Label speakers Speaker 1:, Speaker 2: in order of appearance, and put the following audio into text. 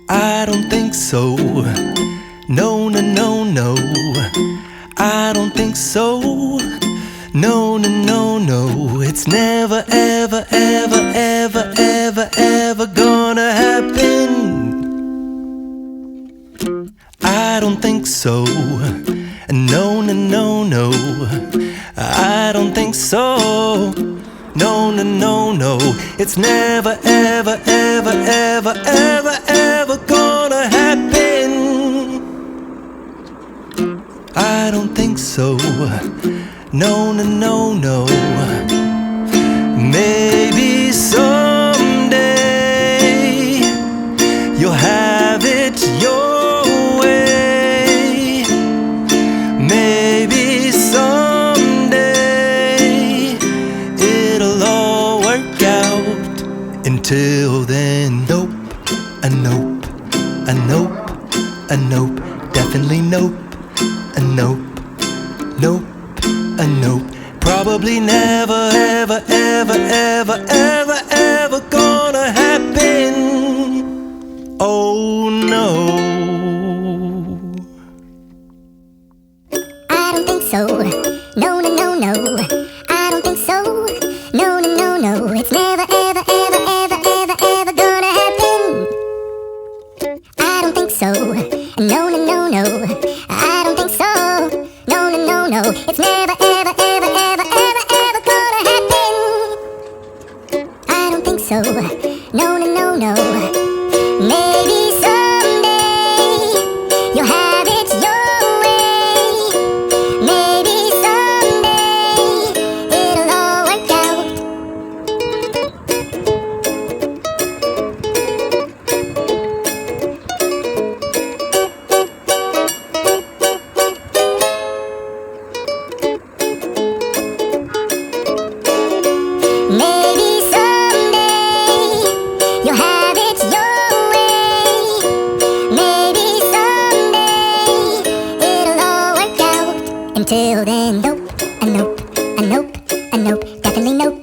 Speaker 1: I don't think so. No, no, no, no. I don't think so. No, no, no, no. It's never, ever, ever, ever, ever, ever gonna happen. I don't think so. No, no, no, no. I don't think so. No, no, no, no. It's never, ever, ever, ever, ever, ever gonna happen. I don't think so. No, no, no, no. Maybe someday you'll have it your way. Maybe someday it'll all work out. Until then, nope, a nope, a nope, a nope, definitely nope, a nope, nope, a nope. Probably never, ever, ever, ever, ever, ever gonna happen. Oh no.
Speaker 2: I don't think so. No, no, no, no. I don't think so. No, no, no, no. It's never, ever, ever, ever, ever, ever gonna happen. I don't think so. No, no, no, no. I don't think so. No, no, no, no. It's never, ever, ever, ever, ever, ever gonna happen. I don't think so. No, no, no, no. Maybe someday you'll have it your way. Maybe someday it'll all work out. Maybe someday you'll have it your way. Maybe someday it'll all work out. Until then, nope, a nope, a nope, a nope, definitely nope.